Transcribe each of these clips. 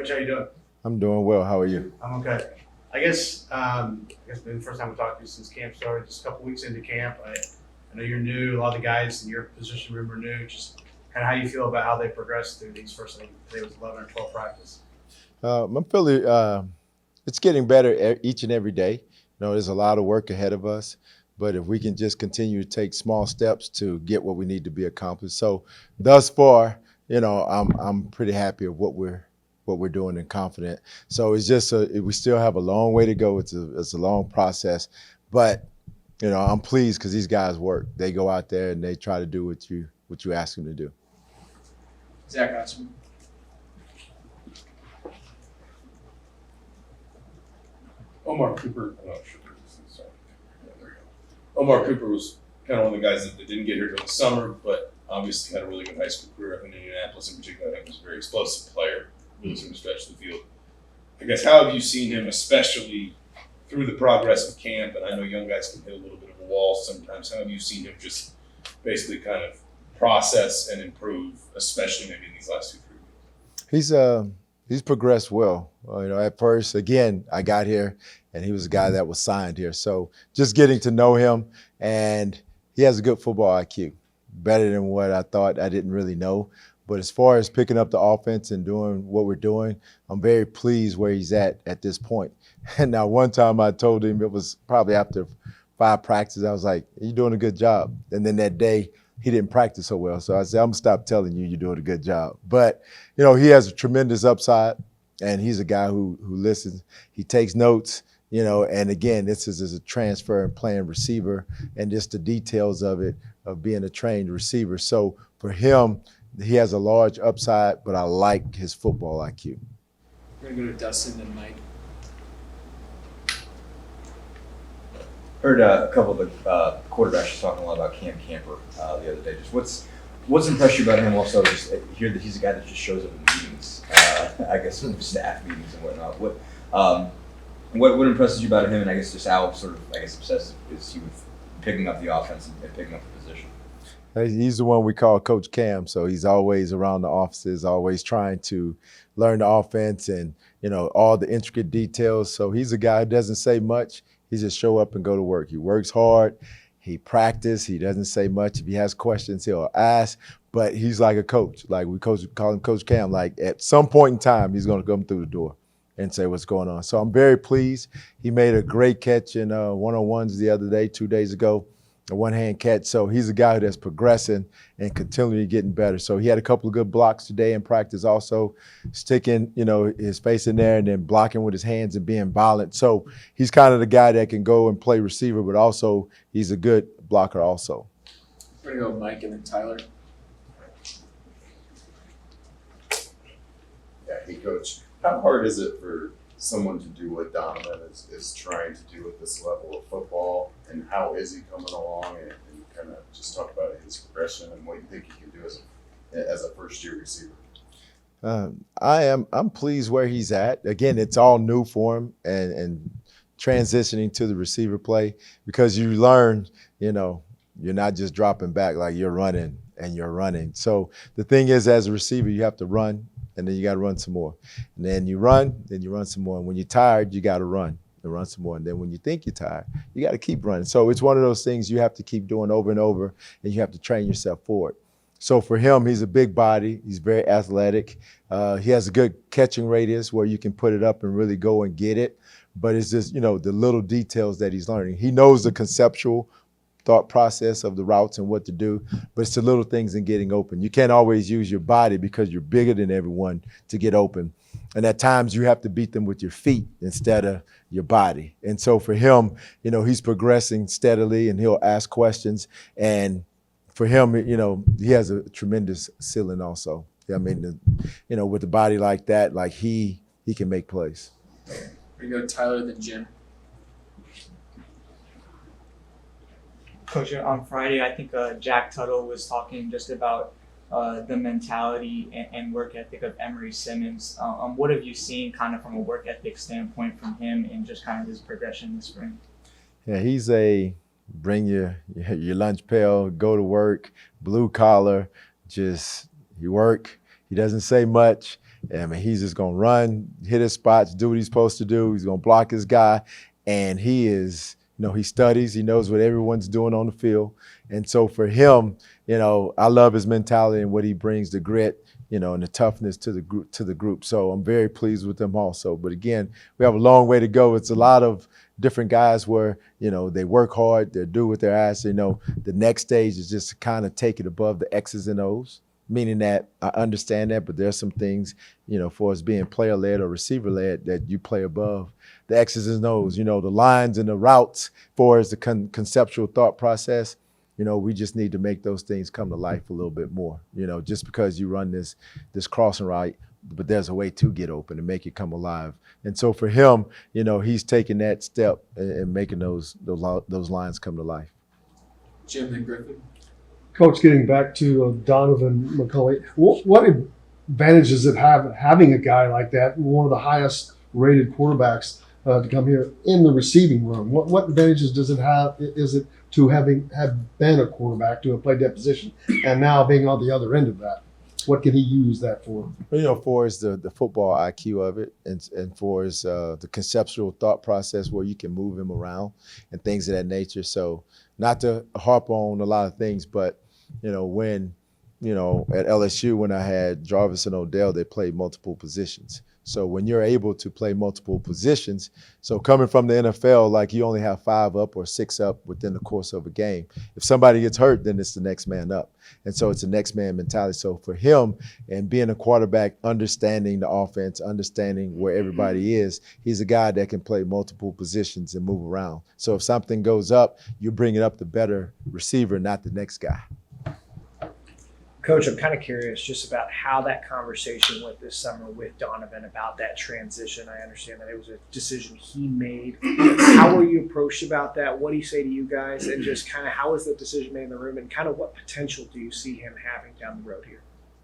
Coach, how you doing? I'm doing well. How are you? I'm okay. I guess it's been the first time we talked to you since camp started. Just a couple weeks into camp. I know you're new. A lot of the guys in your position room are new. Just kind of how you feel about how they progressed through these first. I think today was 11 or 12 practice. I'm feeling it's getting better each and every day. There's a lot of work ahead of us, but if we can just continue to take small steps to get what we need to be accomplished. So thus far, I'm pretty happy of what we're doing and confident. So it's just we still have a long way to go. It's a long process, but I'm pleased because these guys work. They go out there and they try to do what you ask them to do. Zach Osman. Omar Cooper, I'm not sure. Sorry. Yeah, there we go. Omar Cooper was kind of one of the guys that didn't get here during the summer, but obviously had a really good high school career up in Indianapolis in particular. I think he was a very explosive player, really seemed to stretch the field. I guess, how have you seen him, especially through the progress of camp? And I know young guys can hit a little bit of a wall sometimes. How have you seen him just basically kind of process and improve, especially maybe in these last 2-3 weeks? He's progressed well. At first, again, I got here and he was a guy that was signed here. So just getting to know him, and he has a good football IQ, better than what I thought. I didn't really know. But as far as picking up the offense and doing what we're doing, I'm very pleased where he's at this point. And now one time I told him, it was probably after 5 practices, I was like, you're doing a good job. And then that day, he didn't practice so well. So I said, I'm going to stop telling you you're doing a good job. But, he has a tremendous upside, and he's a guy who listens. He takes notes, and again, this is a transfer and playing receiver and just the details of it, of being a trained receiver. So for him, he has a large upside, but I like his football IQ. We're going to go to Dustin and Mike. Heard a couple of the quarterbacks talking a lot about Cam Camper the other day. Just what's impressed you about him? Also, just hear that he's a guy that just shows up in meetings. I guess staff meetings and whatnot. What impresses you about him? And I guess just how obsessed is he with picking up the offense and picking up the position? He's the one we call Coach Cam, so he's always around the offices, always trying to learn the offense and all the intricate details. So he's a guy who doesn't say much. He just show up and go to work. He works hard. He practices. He doesn't say much. If he has questions, he'll ask. But he's like a coach. Like we call him Coach Cam. Like at some point in time, he's going to come through the door and say what's going on. So I'm very pleased. He made a great catch in one-on-ones the other day, 2 days ago, a one-hand catch. So he's a guy that's progressing and continually getting better. So he had a couple of good blocks today in practice also, sticking, his face in there and then blocking with his hands and being violent. So he's kind of the guy that can go and play receiver, but also he's a good blocker also. We're going to go Mike and then Tyler. Yeah, hey, Coach. How hard is it for someone to do what Donovan is trying to do at this level of football, and how is he coming along, and kind of just talk about his progression and what you think he can do as a first-year receiver? I'm pleased where he's at. Again, it's all new for him and transitioning to the receiver play, because you learn, you're not just dropping back, like you're running and you're running. So the thing is, as a receiver, you have to run, and then you got to run some more. And then you run some more. And when you're tired, you got to run and run some more. And then when you think you're tired, you got to keep running. So it's one of those things you have to keep doing over and over, and you have to train yourself for it. So for him, he's a big body. He's very athletic. He has a good catching radius where you can put it up and really go and get it. But it's just, the little details that he's learning. He knows the conceptual thought process of the routes and what to do, but it's the little things in getting open. You can't always use your body because you're bigger than everyone to get open. And at times you have to beat them with your feet instead of your body. And so for him, he's progressing steadily, and he'll ask questions. And for him, he has a tremendous ceiling also. I mean, with a body like that, like he can make plays. We go Tyler, then Jim. Coach, on Friday, I think Jack Tuttle was talking just about the mentality and work ethic of Emory Simmons. What have you seen kind of from a work ethic standpoint from him and just kind of his progression this spring? Yeah, he's bring your lunch pail, go to work, blue collar, just you work. He doesn't say much. I mean, he's just gonna run, hit his spots, do what he's supposed to do. He's gonna block his guy, and he is, he studies, he knows what everyone's doing on the field, and so for him, I love his mentality and what he brings, the grit, and the toughness to the group. So I'm very pleased with them also. But again, we have a long way to go. It's a lot of different guys where, they work hard, they do what they're asked. The next stage is just to kind of take it above the X's and O's, meaning that I understand that, but there's some things, for us being player-led or receiver-led that you play above the X's and O's, the lines and the routes for as the conceptual thought process. We just need to make those things come to life a little bit more. Just because you run this crossing route, but there's a way to get open and make it come alive. And so for him, he's taking that step and making those lines come to life. Jim then Griffin. Coach, getting back to Donovan McCulley, what advantage does it have having a guy like that, one of the highest rated quarterbacks, to come here in the receiving room? What advantages does it have? Is it to have been a quarterback, to have played that position, and now being on the other end of that? What can he use that for? For is the football IQ of it, and for is the conceptual thought process where you can move him around and things of that nature. So not to harp on a lot of things, but when at LSU, when I had Jarvis and Odell, they played multiple positions. So when you're able to play multiple positions, so coming from the NFL, like you only have 5 up or 6 up within the course of a game. If somebody gets hurt, then it's the next man up. And so it's a next man mentality. So for him and being a quarterback, understanding the offense, understanding where everybody is, he's a guy that can play multiple positions and move around. So if something goes up, you bring it up the better receiver, not the next guy. Coach, I'm kind of curious just about how that conversation went this summer with Donovan about that transition. I understand that it was a decision he made. How were you approached about that? What did he say to you guys? And just kind of how was the decision made in the room, and kind of what potential do you see him having down the road here?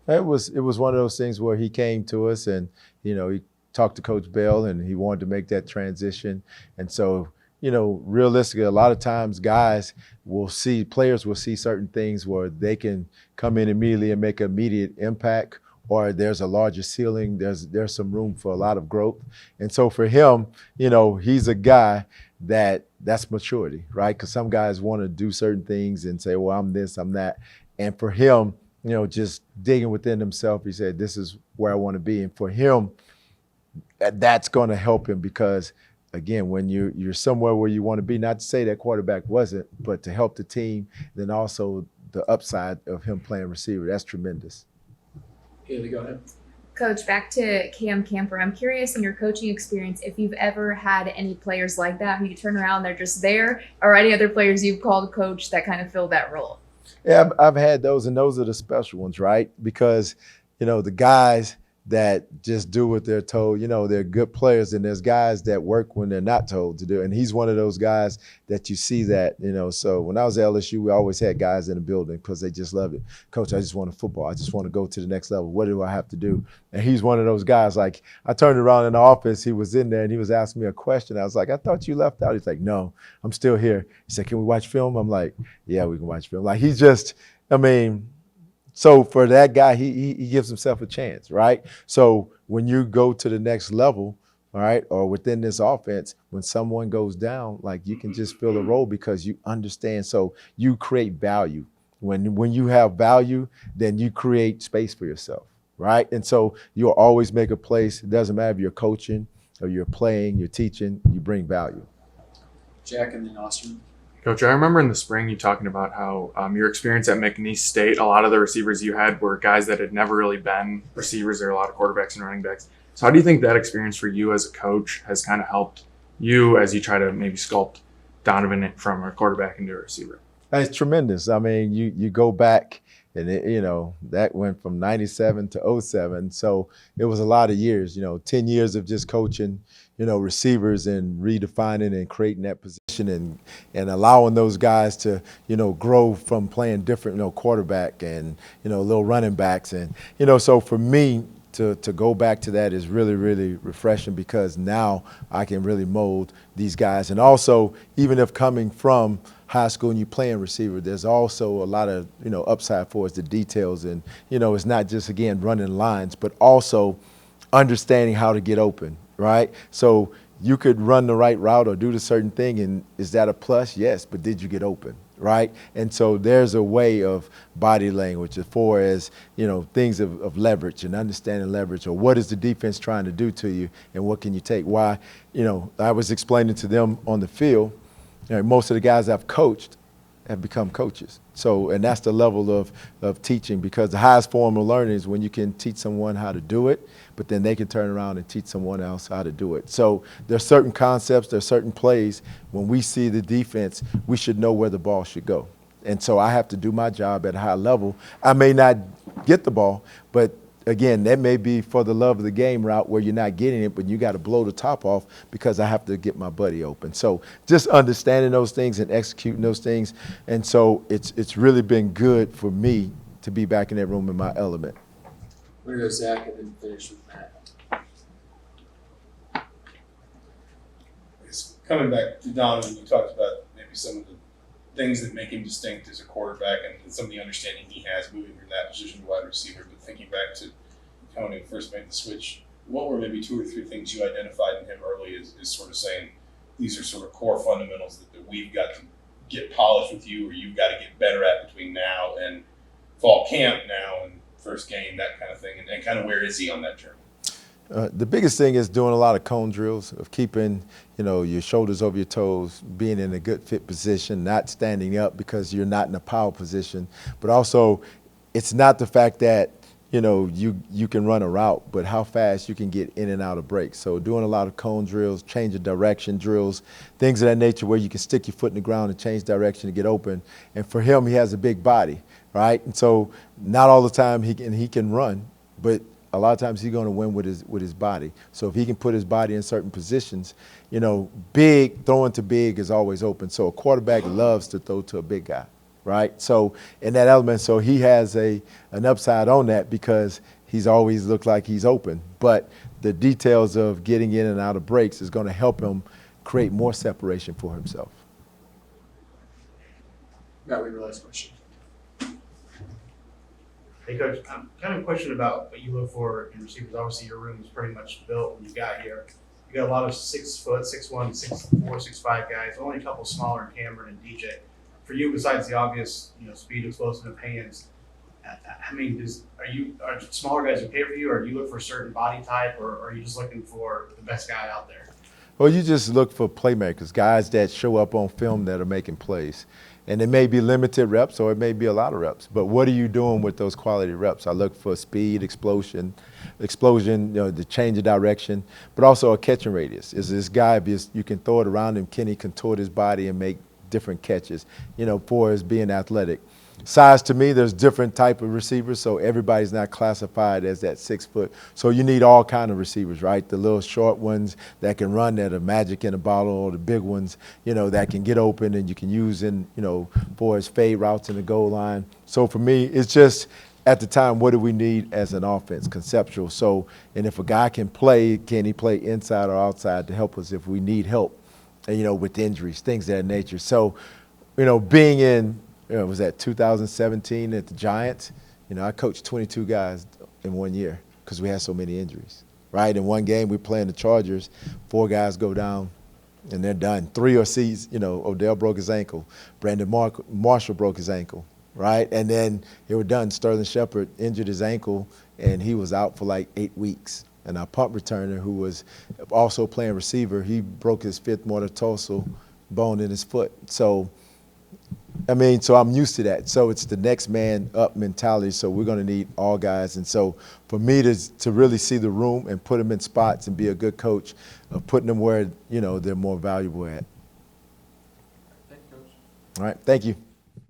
It was one of those things where he came to us and, he talked to Coach Bell and he wanted to make that transition. And so, realistically, a lot of times players will see certain things where they can come in immediately and make an immediate impact, or there's a larger ceiling, there's some room for a lot of growth. And so for him, he's a guy that's maturity, right? Because some guys want to do certain things and say, well, I'm this, I'm that. And for him, just digging within himself, he said, this is where I want to be. And for him, that's going to help him because, again, when you're somewhere where you want to be, not to say that quarterback wasn't, but to help the team, then also the upside of him playing receiver, that's tremendous. Haley, go ahead. Coach, back to Cam Camper. I'm curious in your coaching experience if you've ever had any players like that who you turn around, they're just there, or any other players you've called coach that kind of fill that role. Yeah, I've had those, and those are the special ones, right? Because, the guys that just do what they're told, they're good players, and there's guys that work when they're not told to do. And he's one of those guys that you see that, so when I was at LSU, we always had guys in the building because they just loved it. Coach, I just want to football. I just want to go to the next level. What do I have to do? And he's one of those guys. Like, I turned around in the office, he was in there and he was asking me a question. I was like, I thought you left out. He's like, no, I'm still here. He said, can we watch film? I'm like, yeah, we can watch film. Like, he's just, so for that guy, he gives himself a chance, right? So when you go to the next level, all right, or within this offense, when someone goes down, like, you can just fill a role because you understand. So you create value. When you have value, then you create space for yourself, right? And so you'll always make a place. It doesn't matter if you're coaching or you're playing, you're teaching, you bring value. Jack and then Austin. Coach, I remember in the spring you talking about how your experience at McNeese State, a lot of the receivers you had were guys that had never really been receivers. There are a lot of quarterbacks and running backs. So how do you think that experience for you as a coach has kind of helped you as you try to maybe sculpt Donovan from a quarterback into a receiver? It's tremendous. You go back and that went from 97 to 07. So it was a lot of years, 10 years of just coaching, receivers and redefining and creating that position and allowing those guys to, grow from playing different, quarterback and, little running backs. And, so for me to go back to that is really, really refreshing because now I can really mold these guys. And also, even if coming from high school and you playing receiver, there's also a lot of, upside for us, the details. And, it's not just, again, running lines, but also, understanding how to get open, right? So you could run the right route or do the certain thing, and is that a plus? Yes, but did you get open, right? And so there's a way of body language as far as, things of leverage and understanding leverage, or what is the defense trying to do to you and what can you take? Why, I was explaining to them on the field, most of the guys I've coached have become coaches. So, and that's the level of teaching, because the highest form of learning is when you can teach someone how to do it, but then they can turn around and teach someone else how to do it. So there's certain concepts, there's certain plays. When we see the defense, we should know where the ball should go. And so I have to do my job at a high level. I may not get the ball, but again, that may be for the love of the game route where you're not getting it, but you got to blow the top off because I have to get my buddy open. So just understanding those things and executing those things. And so it's really been good for me to be back in that room in my element. We're gonna go Zach and then finish with Matt. I guess coming back to Donovan, you talked about maybe some of the things that make him distinct as a quarterback and some of the understanding he has moving from that position to wide receiver. But thinking back to when he first made the switch, what were maybe 2 or 3 things you identified in him early as sort of saying, these are sort of core fundamentals that we've got to get polished with you, or you've got to get better at between now and fall camp now and first game, that kind of thing, and kind of where is he on that journey? The biggest thing is doing a lot of cone drills, of keeping, your shoulders over your toes, being in a good fit position, not standing up because you're not in a power position. But also, it's not the fact that, you can run a route, but how fast you can get in and out of breaks. So doing a lot of cone drills, change of direction drills, things of that nature where you can stick your foot in the ground and change direction to get open. And for him, he has a big body, right? And so not all the time he can run, but a lot of times he's going to win with his body. So if he can put his body in certain positions, throwing to big is always open. So a quarterback loves to throw to a big guy, right? So in that element, so he has an upside on that because he's always looked like he's open. But the details of getting in and out of breaks is going to help him create more separation for himself. Matt, we have your last question. Hey, Coach, kind of a question about what you look for in receivers. Obviously, your room is pretty much built when you got here. You got a lot of 6 foot, 6'1", 6'4", 6'5" guys. Only a couple smaller in Cameron and DJ. For you, besides the obvious, speed, explosive hands, I mean, are smaller guys okay for you, or do you look for a certain body type, or are you just looking for the best guy out there? Well, you just look for playmakers, guys that show up on film that are making plays. And it may be limited reps or it may be a lot of reps. But what are you doing with those quality reps? I look for speed, explosion, the change of direction, but also a catching radius. Is this guy, if you can throw it around him, can he contort his body and make different catches, for his being athletic? Size, to me, there's different type of receivers, so everybody's not classified as that 6 foot. So you need all kind of receivers, right? The little short ones that can run, that are magic in a bottle, or the big ones, that can get open and you can use in, for his fade routes in the goal line. So for me, it's just at the time, what do we need as an offense, conceptual? So, and if a guy can play, can he play inside or outside to help us if we need help, and, with injuries, things of that nature. So, being in, was that 2017 at the Giants? I coached 22 guys in 1 year because we had so many injuries, right? In one game, we playing the Chargers, 4 guys go down, and they're done. 3 are seized. Odell broke his ankle. Brandon Marshall broke his ankle, right? And then they were done. Sterling Shepard injured his ankle, and he was out for like 8 weeks. And our punt returner, who was also playing receiver, he broke his 5th metatarsal bone in his foot. So I'm used to that. So it's the next man up mentality. So we're going to need all guys. And so for me to really see the room and put them in spots and be a good coach of putting them where, they're more valuable at. Thank you, Coach. All right. Thank you.